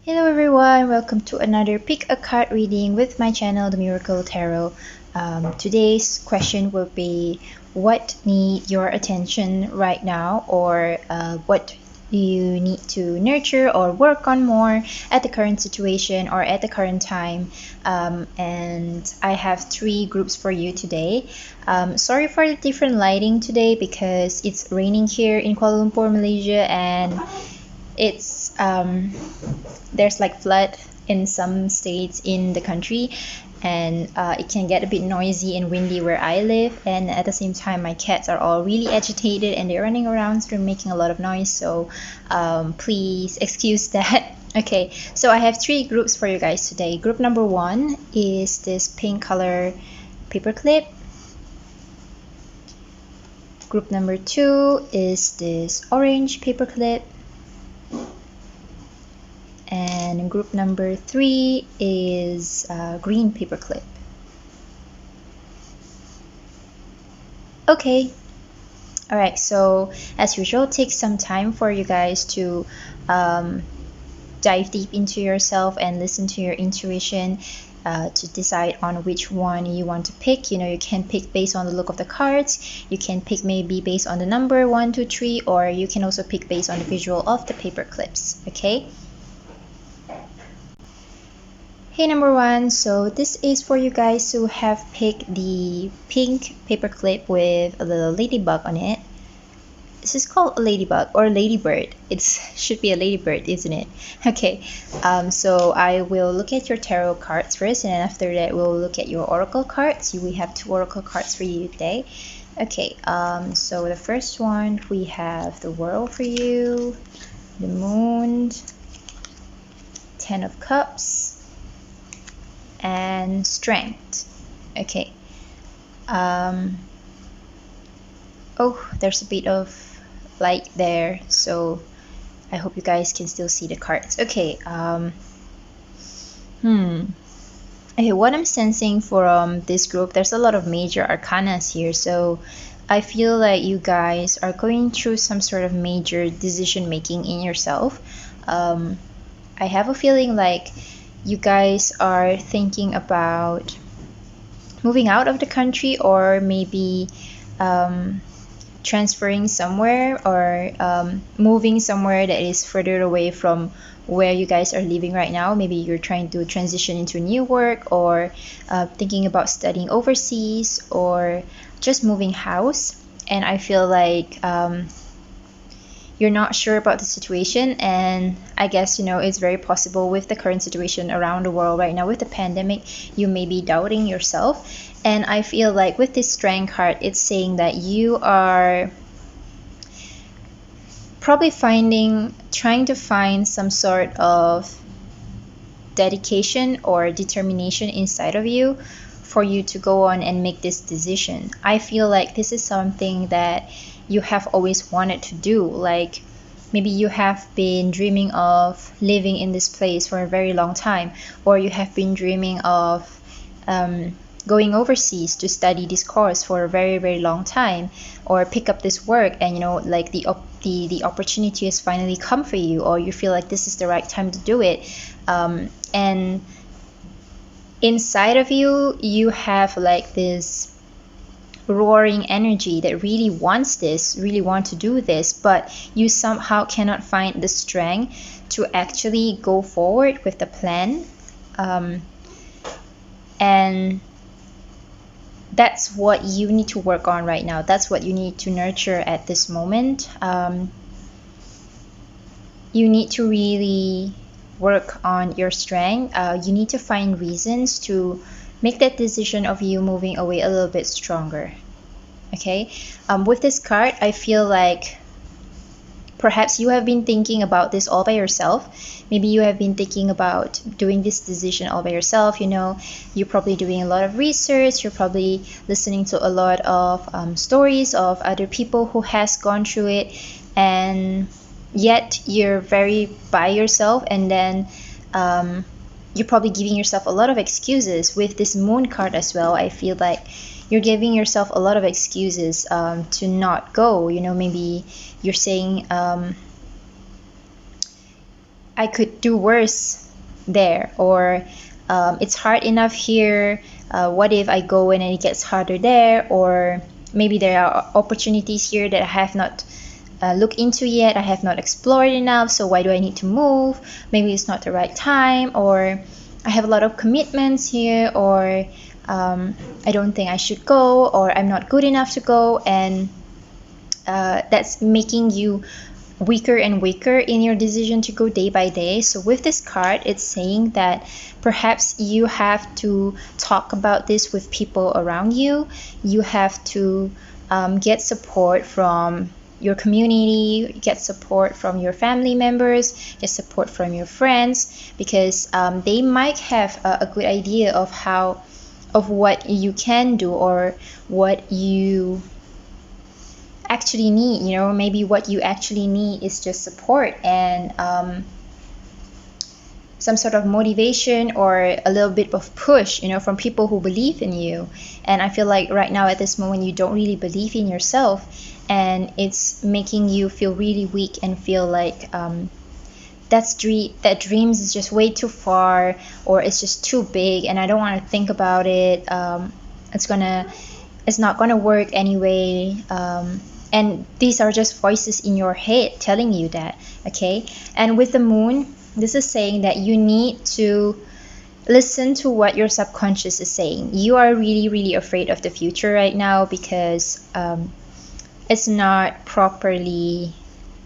Hello everyone, welcome to another pick a card reading with my channel, The Miracle Tarot. Today's question will be, what need your attention right now, or what do you need to nurture or work on more at the current situation or at the current time? And I have three groups for you today. Sorry for the different lighting today because it's raining here in Kuala Lumpur, Malaysia, and it's there's like flood in some states in the country, and it can get a bit noisy and windy where I live, and at the same time my cats are all really agitated and they're running around, so they're making a lot of noise, so please excuse that. Okay, so I have three groups for you guys today. Group number one is this pink color paperclip. Group number two is this orange paperclip. And group number three is green paperclip. Okay, all right, so as usual, take some time for you guys to dive deep into yourself and listen to your intuition to decide on which one you want to pick. You know, you can pick based on the look of the cards, you can pick maybe based on the number 1, 2, 3, or you can also pick based on the visual of the paper clips. Okay, hey, number one, so this is for you guys who have picked the pink paperclip with a little ladybug on it. This is called a ladybug or ladybird. It should be a ladybird, isn't it? Okay, so I will look at your tarot cards first, and then after that we'll look at your oracle cards. We have 2 oracle cards for you today. Okay, so the first one, we have the World for you, the Moon, 10 of Cups, and Strength. Okay. Oh, there's a bit of light there, so I hope you guys can still see the cards. Okay. Okay, what I'm sensing from this group, there's a lot of major arcanas here, so I feel like you guys are going through some sort of major decision making in yourself. I have a feeling like you guys are thinking about moving out of the country, or maybe transferring somewhere, or moving somewhere that is further away from where you guys are living right now. Maybe you're trying to transition into new work, or thinking about studying overseas, or just moving house. And I feel like you're not sure about the situation, and I guess, you know, it's very possible with the current situation around the world right now with the pandemic, you may be doubting yourself. And I feel like with this Strength card, it's saying that you are probably trying to find some sort of dedication or determination inside of you for you to go on and make this decision. I feel like this is something that you have always wanted to do. Like, maybe you have been dreaming of living in this place for a very long time, or you have been dreaming of going overseas to study this course for a very, very long time, or pick up this work, and, you know, like the opportunity has finally come for you, or you feel like this is the right time to do it. And inside of you, you have like this roaring energy that really wants this, really want to do this, but you somehow cannot find the strength to actually go forward with the plan. And that's what you need to work on right now. That's what you need to nurture at this moment. You need to really work on your strength. You need to find reasons to make that decision of you moving away a little bit stronger. Okay, with this card, I feel like perhaps you have been thinking about this all by yourself. Maybe you have been thinking about doing this decision all by yourself. You know, you're probably doing a lot of research, you're probably listening to a lot of stories of other people who has gone through it, and yet you're very by yourself. And then you're probably giving yourself a lot of excuses with this Moon card as well. I feel like you're giving yourself a lot of excuses to not go. You know, maybe you're saying I could do worse there, or it's hard enough here. What if I go in and it gets harder there? Or maybe there are opportunities here that I have not looked into yet, I have not explored enough, so why do I need to move? Maybe it's not the right time, or I have a lot of commitments here, or I don't think I should go, or I'm not good enough to go, and that's making you weaker and weaker in your decision to go day by day. So with this card, it's saying that perhaps you have to talk about this with people around you. You have to get support from your community, get support from your family members, get support from your friends, because they might have a good idea of what you can do, or what you actually need. Maybe what you actually need is just support and some sort of motivation, or a little bit of push, from people who believe in you. And I feel like right now at this moment you don't really believe in yourself, and it's making you feel really weak and feel like that dreams is just way too far, or it's just too big and I don't want to think about it. It's not gonna work anyway. And these are just voices in your head telling you that. Okay, and with the moon, this is saying that you need to listen to what your subconscious is saying. You are really, really afraid of the future right now, because it's not properly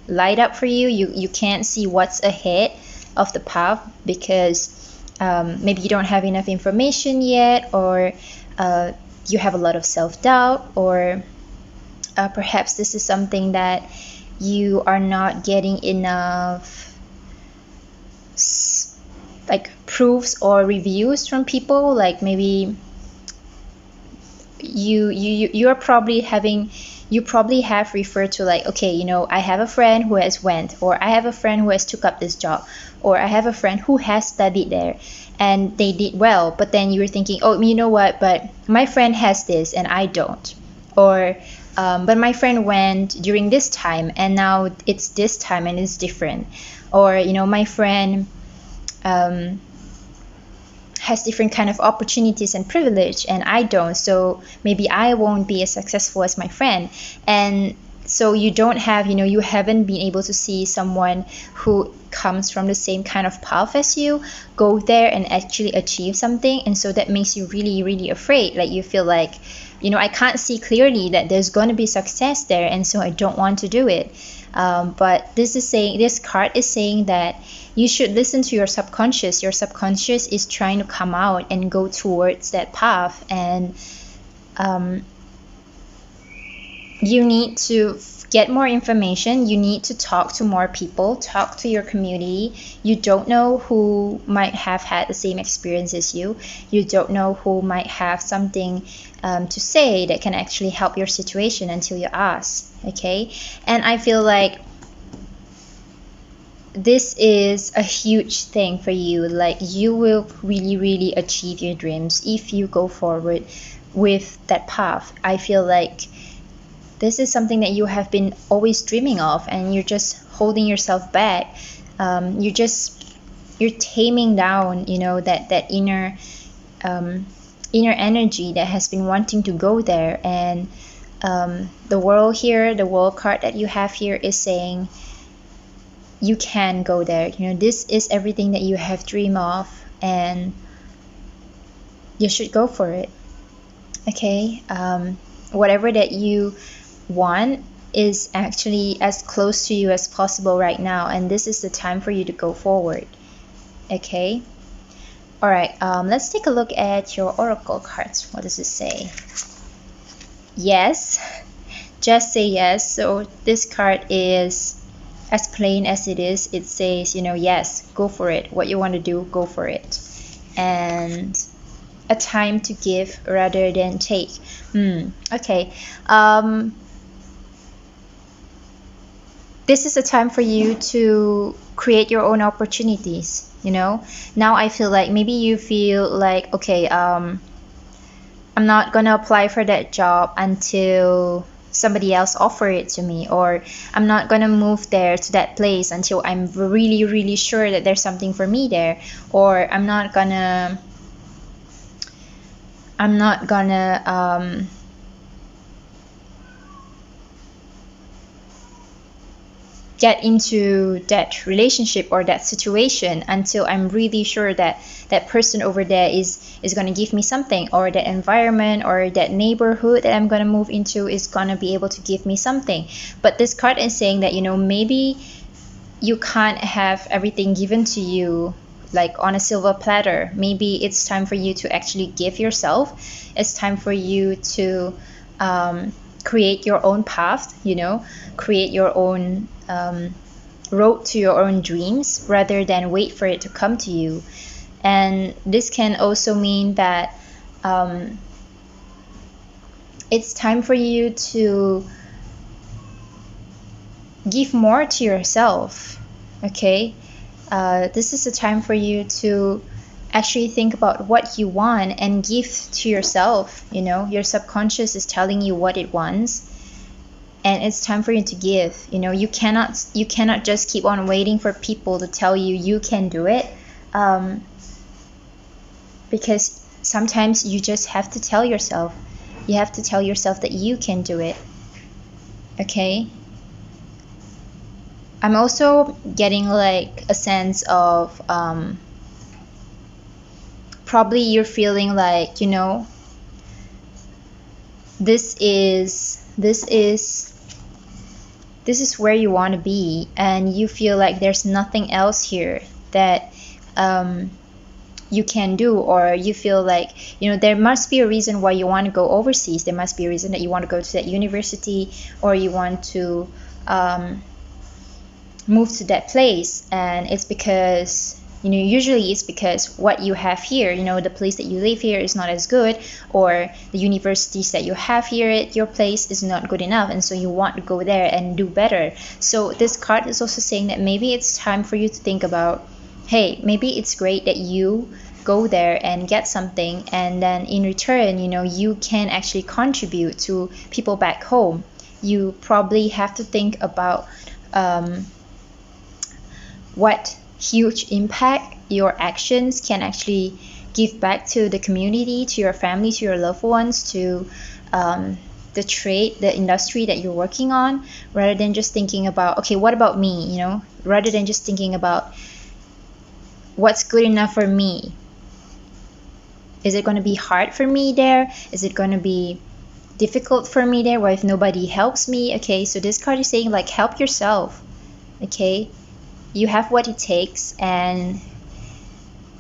light up for you. You can't see what's ahead of the path, because maybe you don't have enough information yet, or you have a lot of self-doubt, or perhaps this is something that you are not getting enough like proofs or reviews from people. Like maybe you are probably having, you probably have referred to like, okay, I have a friend who has went, or I have a friend who has took up this job, or I have a friend who has studied there and they did well, but then you were thinking, oh, you know what, but my friend has this and I don't, or but my friend went during this time and now it's this time and it's different, or my friend has different kind of opportunities and privilege and I don't, so maybe I won't be as successful as my friend. And so you don't have, you haven't been able to see someone who comes from the same kind of path as you go there and actually achieve something, and so that makes you really, really afraid. Like you feel like, I can't see clearly that there's going to be success there, and so I don't want to do it. But this card is saying that you should listen to your subconscious. Your subconscious is trying to come out and go towards that path, and you need to get more information. You need to talk to more people, talk to your community. You don't know who might have had the same experience as you. You don't know who might have something to say that can actually help your situation until you ask. Okay, and I feel like this is a huge thing for you. Like you will really, really achieve your dreams if you go forward with that path. I feel like this is something that you have been always dreaming of, and you're just holding yourself back. You're taming down, that inner energy that has been wanting to go there. And the world card that you have here is saying you can go there. This is everything that you have dreamed of, and you should go for it. Okay, whatever that you want is actually as close to you as possible right now, and this is the time for you to go forward. Okay, all right, let's take a look at your oracle cards. What does it say? Yes, just say yes. So this card is as plain as it is. It says, yes, go for it. What you want to do, go for it. And a time to give rather than take. Okay, this is a time for you to create your own opportunities. Now I feel like maybe you feel like, okay, I'm not gonna apply for that job until somebody else offer it to me, or I'm not gonna move there to that place until I'm really, really sure that there's something for me there, or I'm not gonna get into that relationship or that situation until I'm really sure that that person over there is going to give me something, or that environment or that neighborhood that I'm going to move into is going to be able to give me something. But this card is saying that, you know, maybe you can't have everything given to you like on a silver platter. Maybe it's time for you to actually give yourself. It's time for you to create your own path, you know, create your own road to your own dreams rather than wait for it to come to you. And this can also mean that it's time for you to give more to yourself. Okay, this is a time for you to actually think about what you want and give to yourself. You know, your subconscious is telling you what it wants, and it's time for you to give. You know, you cannot just keep on waiting for people to tell you you can do it, because sometimes you just have to tell yourself. You have to tell yourself that you can do it. Okay, I'm also getting like a sense of probably you're feeling like, you know, this is where you want to be, and you feel like there's nothing else here that you can do, or you feel like, you know, there must be a reason why you want to go overseas. There must be a reason that you want to go to that university, or you want to move to that place. And it's because, you know, usually it's because what you have here, you know, the place that you live here is not as good, or the universities that you have here at your place is not good enough, and so you want to go there and do better. So this card is also saying that maybe it's time for you to think about, hey, maybe it's great that you go there and get something, and then in return, you know, you can actually contribute to people back home. You probably have to think about what huge impact your actions can actually give back to the community, to your family, to your loved ones, to the trade, the industry that you're working on, rather than just thinking about, okay, what about me, you know, rather than just thinking about what's good enough for me. Is it going to be hard for me there? Is it going to be difficult for me there? What if nobody helps me? Okay, so this card is saying like, help yourself. Okay, you have what it takes, and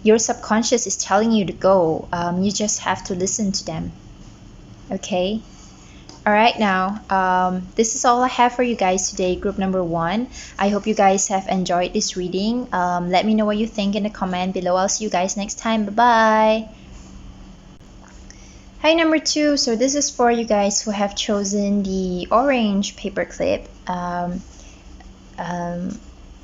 your subconscious is telling you to go. You just have to listen to them. Okay, all right, now this is all I have for you guys today, group number 1. I hope you guys have enjoyed this reading. Let me know what you think in the comment below. I'll see you guys next time. Bye bye. Hi, number 2. So this is for you guys who have chosen the orange paper clip.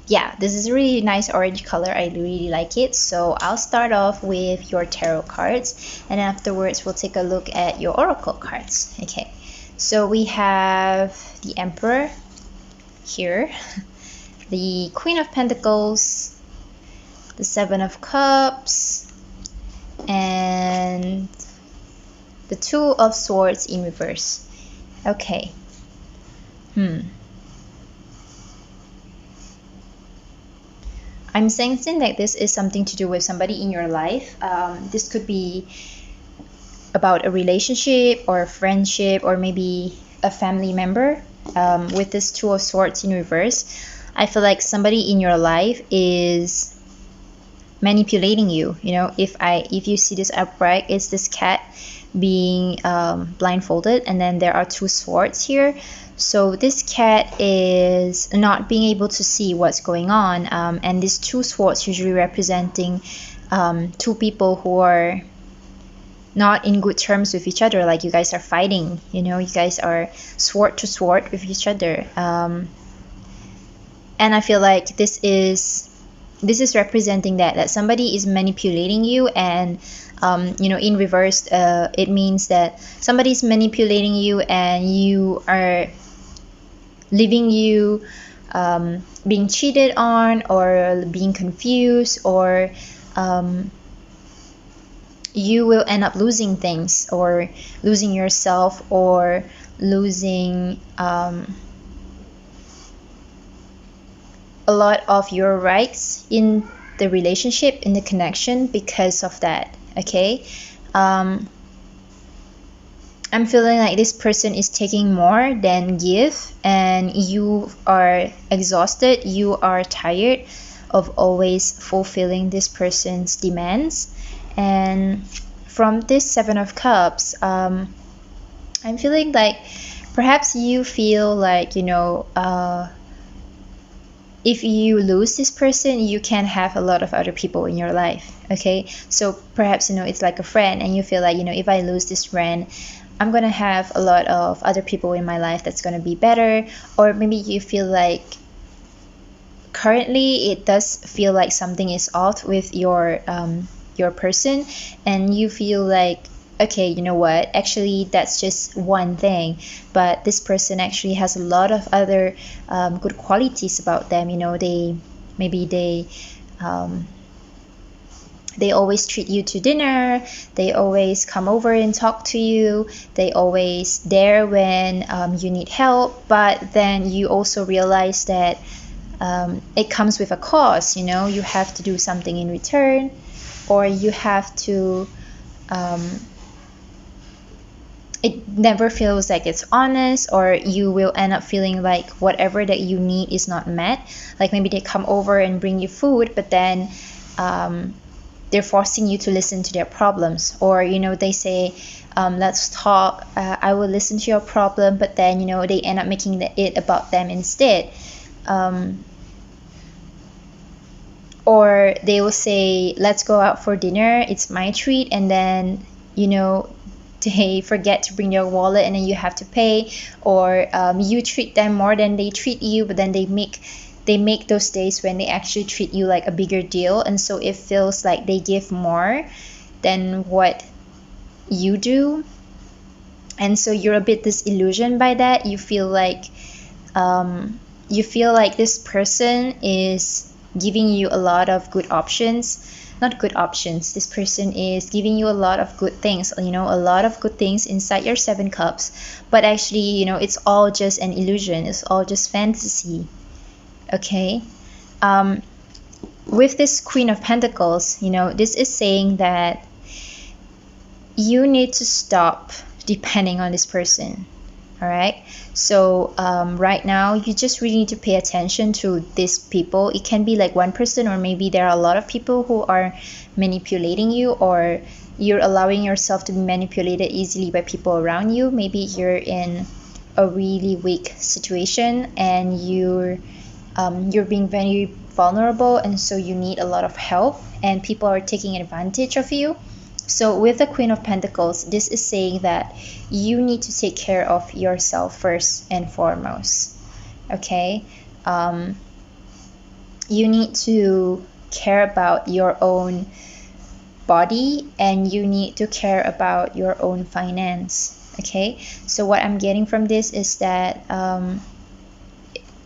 Yeah, this is a really nice orange color. I really like it. So I'll start off with your tarot cards, and afterwards we'll take a look at your oracle cards. Okay, so we have the Emperor here, the Queen of Pentacles, the Seven of Cups, and the Two of Swords in reverse. Okay. I'm sensing that this is something to do with somebody in your life. This could be about a relationship or a friendship, or maybe a family member. With this Two of Swords in reverse, I feel like somebody in your life is manipulating you. You know, if you see this upright, it's this cat being blindfolded, and then there are 2 swords here. So this cat is not being able to see what's going on, and these 2 swords usually representing 2 people who are not in good terms with each other. Like, you guys are fighting, you know, you guys are sword to sword with each other. And I feel like this is this is representing that somebody is manipulating you, and you know, in reverse, it means that somebody's manipulating you and you are leaving you being cheated on, or being confused, or you will end up losing things, or losing yourself, or losing a lot of your rights in the relationship, in the connection, because of that. Okay, I'm feeling like this person is taking more than give, and you are exhausted, you are tired of always fulfilling this person's demands. And from this Seven of Cups, I'm feeling like perhaps you feel like, you know, if you lose this person, you can have a lot of other people in your life. Okay, so perhaps, you know, it's like a friend, and you feel like, you know, if I lose this friend, I'm gonna have a lot of other people in my life that's gonna be better. Or maybe you feel like currently it does feel like something is off with your person, and you feel like, okay, you know what, actually that's just one thing, but this person actually has a lot of other good qualities about them. You know, they always treat you to dinner, they always come over and talk to you, they always there when you need help. But then you also realize that it comes with a cost. You know, you have to do something in return, or you have to it never feels like it's honest, or you will end up feeling like whatever that you need is not met. Like maybe they come over and bring you food, but then they're forcing you to listen to their problems. Or, you know, they say, let's talk, I will listen to your problem, but then, you know, they end up making it about them instead. Or they will say, let's go out for dinner, it's my treat, and then, you know, they forget to bring your wallet, and then you have to pay. Or you treat them more than they treat you, but then they make those days when they actually treat you like a bigger deal, and so it feels like they give more than what you do. And so you're a bit disillusioned by that. You feel like this person is giving you a lot of good options. Not good options, this person is giving you a lot of good things, you know, a lot of good things inside your Seven Cups, but actually, you know, it's all just an illusion, it's all just fantasy. Okay, with this Queen of Pentacles, you know, this is saying that you need to stop depending on this person. All right, so right now you just really need to pay attention to these people. It can be like one person, or maybe there are a lot of people who are manipulating you, or you're allowing yourself to be manipulated easily by people around you. Maybe you're in a really weak situation, and you're being very vulnerable, and so you need a lot of help, and people are taking advantage of you. So with the Queen of Pentacles, this is saying that you need to take care of yourself first and foremost. Okay, you need to care about your own body, and you need to care about your own finance. Okay, so what I'm getting from this is that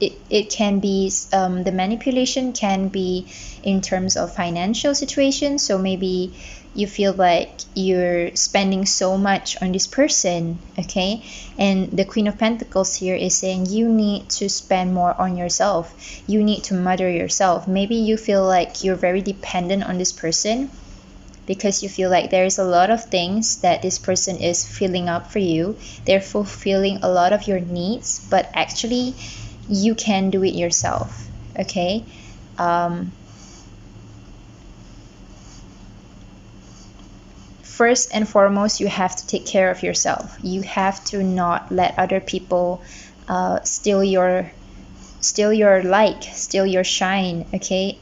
it can be the manipulation can be in terms of financial situation. So maybe you feel like you're spending so much on this person. Okay, and the Queen of Pentacles here is saying you need to spend more on yourself, you need to mother yourself. Maybe you feel like you're very dependent on this person because you feel like there's a lot of things that this person is filling up for you, they're fulfilling a lot of your needs, but actually you can do it yourself. Okay, first and foremost, you have to take care of yourself. You have to not let other people steal your light, steal your shine. Okay,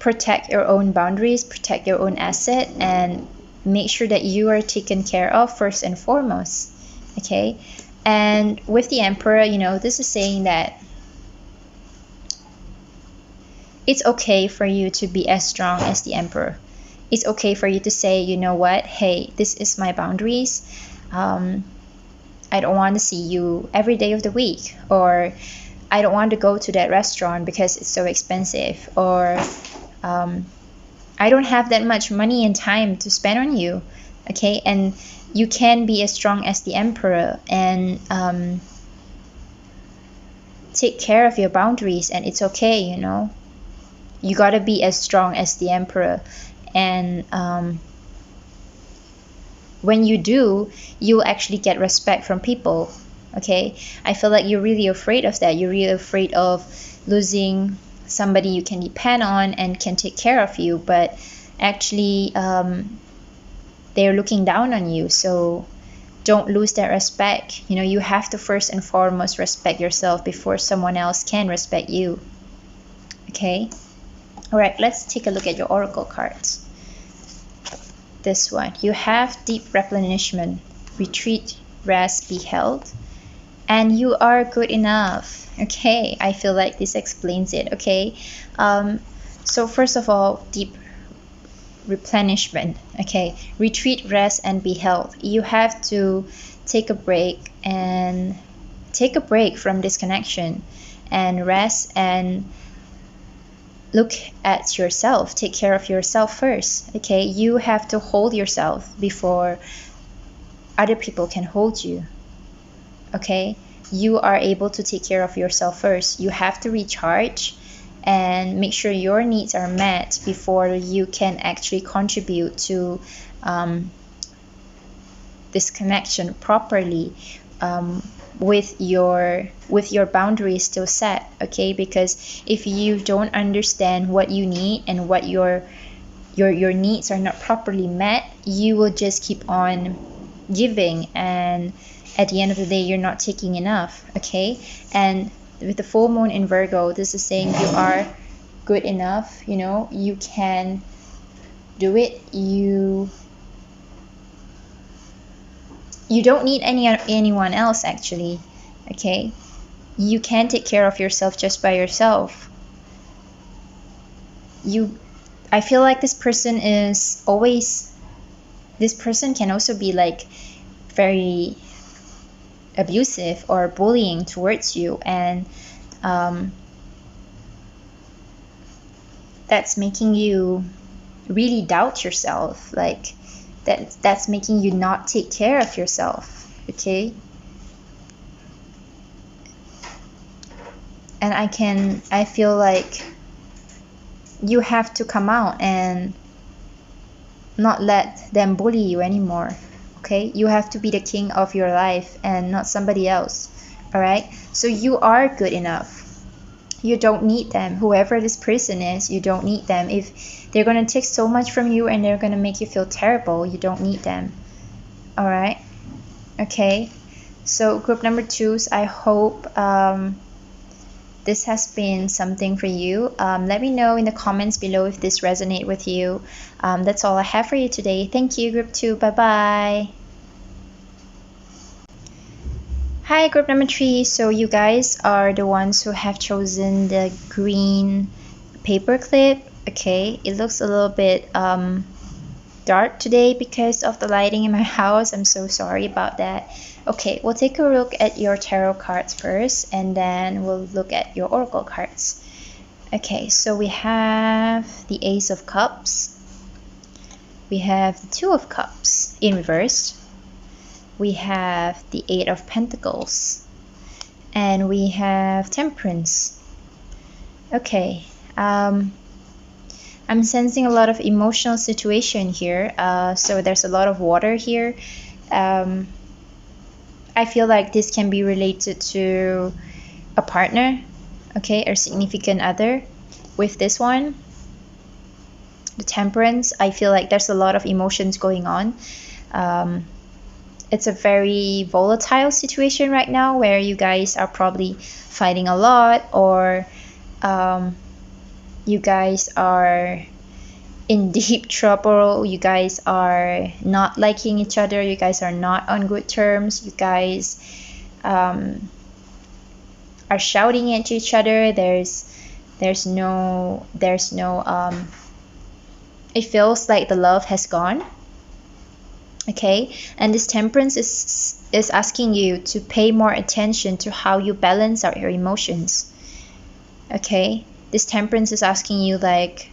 protect your own boundaries, protect your own asset, and make sure that you are taken care of first and foremost. Okay, and with the Emperor, you know, this is saying that it's okay for you to be as strong as the emperor. It's okay for you to say, you know what, hey, this is my boundaries. I don't want to see you every day of the week, or I don't want to go to that restaurant because it's so expensive, or I don't have that much money and time to spend on you. Okay, and you can be as strong as the emperor and take care of your boundaries, and it's okay, you know. You gotta be as strong as the emperor, and when you do, you'll actually get respect from people. Okay, I feel like you're really afraid of that. You're really afraid of losing somebody you can depend on and can take care of you, but actually they're looking down on you. So don't lose that respect. You know, you have to first and foremost respect yourself before someone else can respect you. Okay, all right, let's take a look at your oracle cards. This one, you have deep replenishment, retreat, rest, be held, and you are good enough. Okay, I feel like this explains it. Okay, so first of all, deep replenishment. Okay, retreat, rest, and be held. You have to take a break and take a break from disconnection and rest and look at yourself. Take care of yourself first. Okay, you have to hold yourself before other people can hold you. Okay, you are able to take care of yourself first. You have to recharge and make sure your needs are met before you can actually contribute to this connection properly, with your boundaries still set. Okay, because if you don't understand what you need and what your needs are not properly met, you will just keep on giving, and at the end of the day you're not taking enough. Okay, and with the full moon in Virgo, this is saying you are good enough. You know, you can do it. You don't need anyone else actually. Okay, you can take care of yourself just by yourself. I feel like this person can also be like very abusive or bullying towards you, and that's making you really doubt yourself. Like that's making you not take care of yourself. Okay, and I feel like you have to come out and not let them bully you anymore. Okay, you have to be the king of your life and not somebody else. All right, so you are good enough. You don't need them. Whoever this person is, you don't need them. If they're going to take so much from you and they're going to make you feel terrible, you don't need them. All right, okay, so group number 2s, I hope this has been something for you. Let me know in the comments below if this resonates with you. That's all I have for you today. Thank you, group 2. Bye bye. Hi, group number 3. So you guys are the ones who have chosen the green paper clip. Okay, it looks a little bit dark today because of the lighting in my house. I'm so sorry about that. Okay, we'll take a look at your tarot cards first, and then we'll look at your oracle cards. Okay, so we have the Ace of Cups. We have the Two of Cups in reverse. We have the Eight of Pentacles. And we have Temperance. Okay, I'm sensing a lot of emotional situation here. So there's a lot of water here. I feel like this can be related to a partner, okay, or significant other. With this one, the Temperance, I feel like there's a lot of emotions going on. It's a very volatile situation right now where you guys are probably fighting a lot, or you guys are in deep trouble. You guys are not liking each other. You guys are not on good terms. You guys are shouting at each other. There's it feels like the love has gone. Okay, and this temperance is asking you to pay more attention to how you balance out your emotions. Okay, this temperance is asking you, like,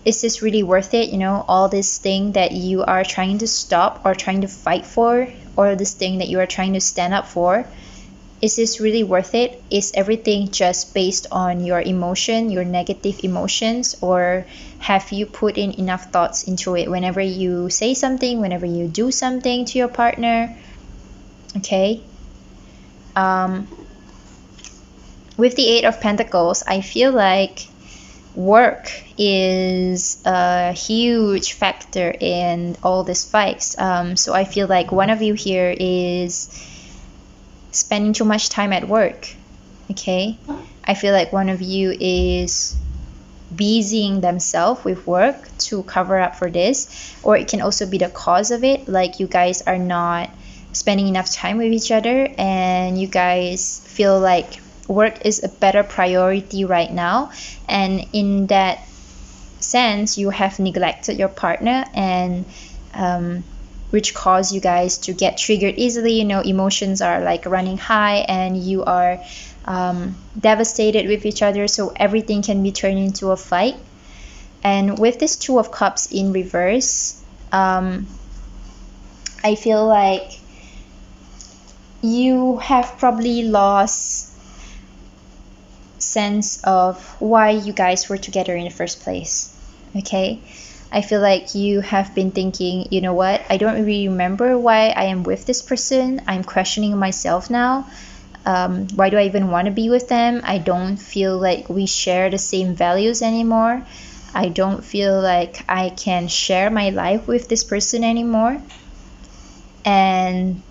is this really worth it? You know, all this thing that you are trying to stop or trying to fight for, or this thing that you are trying to stand up for, is this really worth it? Is everything just based on your emotion, your negative emotions, or have you put in enough thoughts into it whenever you say something, whenever you do something to your partner? Okay. With the Eight of Pentacles, I feel like work is a huge factor in all these fights. So I feel like one of you here is spending too much time at work. Okay, I feel like one of you is busying themselves with work to cover up for this, or it can also be the cause of it, like you guys are not spending enough time with each other and you guys feel like work is a better priority right now, and in that sense you have neglected your partner, and which cause you guys to get triggered easily. You know, emotions are like running high and you are devastated with each other, so everything can be turned into a fight. And with this Two of Cups in reverse, I feel like you have probably lost sense of why you guys were together in the first place. Okay, I feel like you have been thinking, you know what, I don't really remember why I am with this person. I'm questioning myself now. Why do I even want to be with them? I don't feel like we share the same values anymore. I don't feel like I can share my life with this person anymore. And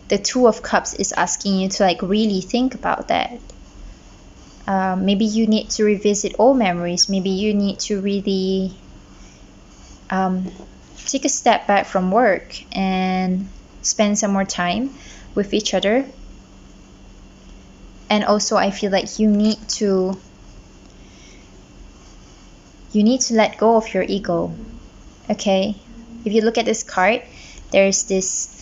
the Two of Cups is asking you to like really think about that. Maybe you need to revisit old memories. Maybe you need to really take a step back from work and spend some more time with each other. And also I feel like you need to let go of your ego. Okay, if you look at this card, there's this,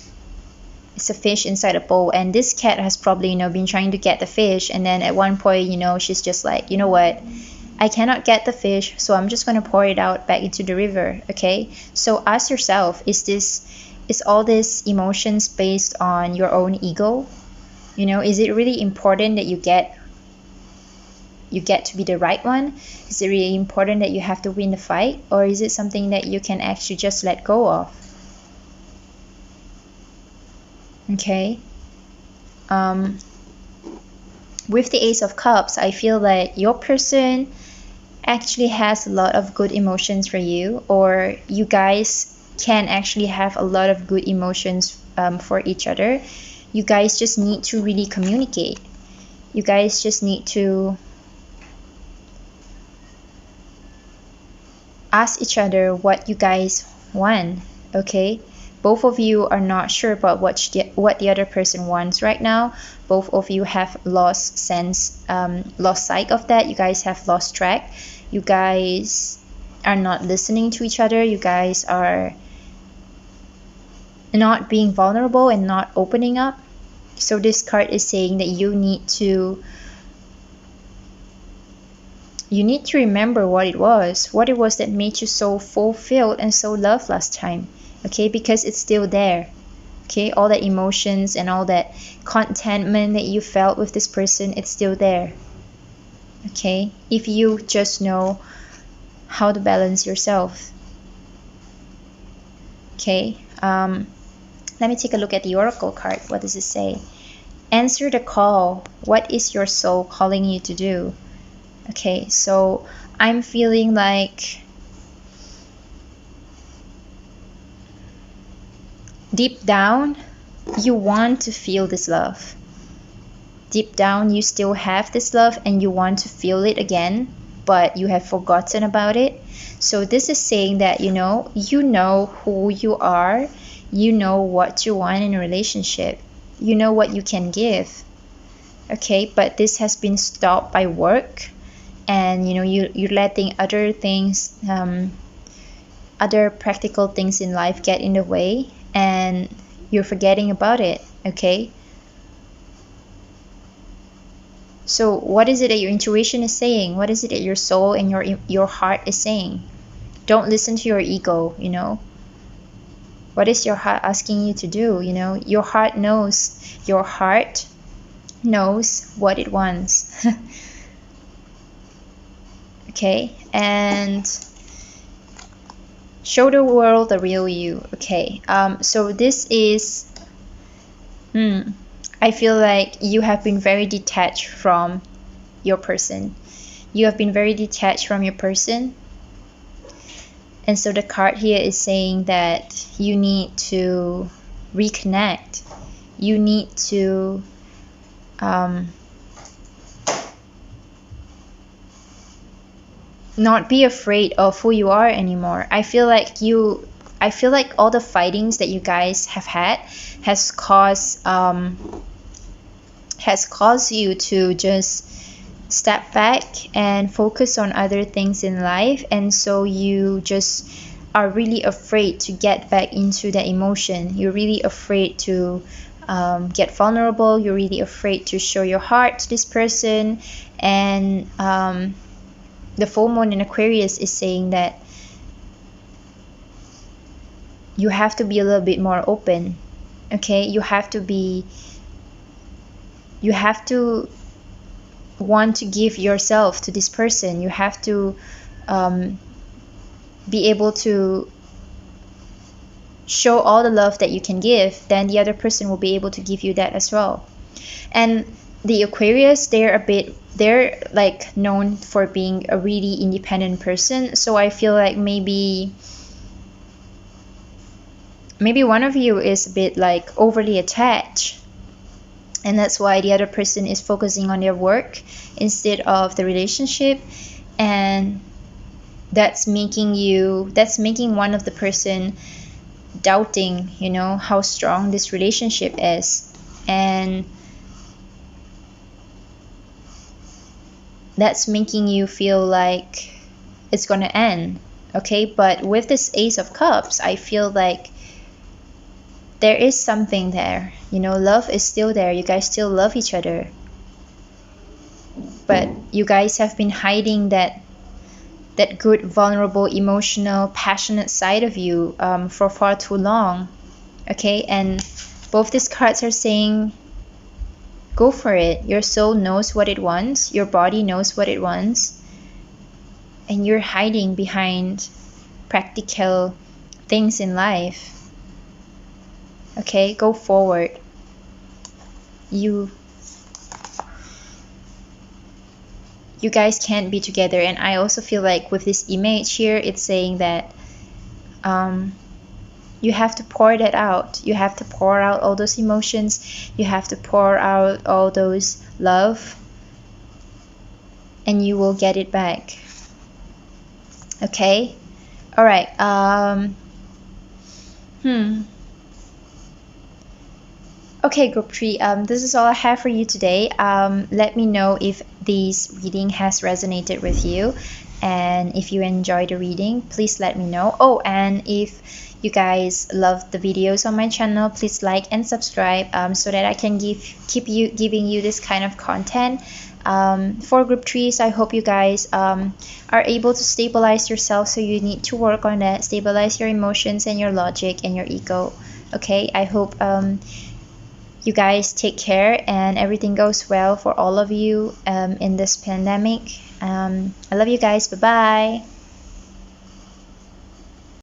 it's a fish inside a bowl, and this cat has probably, you know, been trying to get the fish, and then at one point, you know, she's just like, you know what, I cannot get the fish, so I'm just going to pour it out back into the river. Okay, so ask yourself, is all this emotions based on your own ego? You know, is it really important that you get to be the right one? Is it really important that you have to win the fight, or is it something that you can actually just let go of? Okay, with the Ace of Cups, I feel like your person actually has a lot of good emotions for you, or you guys can actually have a lot of good emotions for each other. You guys just need to really communicate. You guys just need to ask each other what you guys want. Okay, both of you are not sure about what the other person wants right now. Both of you have lost sight of that. You guys have lost track. You guys are not listening to each other. You guys are not being vulnerable and not opening up. So this card is saying that you need to remember what it was that made you so fulfilled and so loved last time. Okay, because it's still there. Okay, all that emotions and all that contentment that you felt with this person, it's still there. Okay, if you just know how to balance yourself. Okay, let me take a look at the Oracle card. What does it say? Answer the call. What is your soul calling you to do? Okay, so I'm feeling like deep down, you want to feel this love. Deep down, you still have this love and you want to feel it again, but you have forgotten about it. So this is saying that, you know who you are. You know what you want in a relationship. You know what you can give. Okay, but this has been stopped by work and you're letting other things, other practical things in life get in the way, and you're forgetting about it. Okay, so what is it that your intuition is saying? What is it that your soul and your heart is saying? Don't listen to your ego. What is your heart asking you to do? Your heart knows. Your heart knows what it wants. Okay, and show the world the real you. Okay, so this is, I feel like you have been very detached from your person. You have been very detached from your person. And so the card here is saying that you need to reconnect. You need to not be afraid of who you are anymore. I feel like all the fightings that you guys have had has caused you to just step back and focus on other things in life, and so you just are really afraid to get back into that emotion. You're really afraid to get vulnerable. You're really afraid to show your heart to this person. And the full moon in Aquarius is saying that you have to be a little bit more open. Okay, you have to want to give yourself to this person. You have to be able to show all the love that you can give. Then the other person will be able to give you that as well. And the Aquarius, they're like known for being a really independent person. So I feel like maybe one of you is a bit like overly attached, and that's why the other person is focusing on their work instead of the relationship. And that's making one of the person doubting how strong this relationship is, and that's making you feel like it's gonna end. Okay, but with this Ace of Cups, I feel like there is something there. Love is still there. You guys still love each other, but you guys have been hiding that good, vulnerable, emotional, passionate side of you for far too long. Okay, and both these cards are saying go for it. Your soul knows what it wants. Your body knows what it wants, and you're hiding behind practical things in life. Okay, go forward. You guys can't be together. And I also feel like with this image here, it's saying that you have to pour that out. You have to pour out all those emotions. You have to pour out all those love, and you will get it back. Okay, all right. Okay, group 3, this is all I have for you today. Let me know if this reading has resonated with you, and if you enjoyed the reading, please let me know. Oh, and if you guys love the videos on my channel, please like and subscribe so that I can keep giving you this kind of content. For group 3s, I hope you guys are able to stabilize yourself. So you need to work on that, stabilize your emotions and your logic and your ego. Okay, I hope you guys take care and everything goes well for all of you in this pandemic. I love you guys. Bye bye.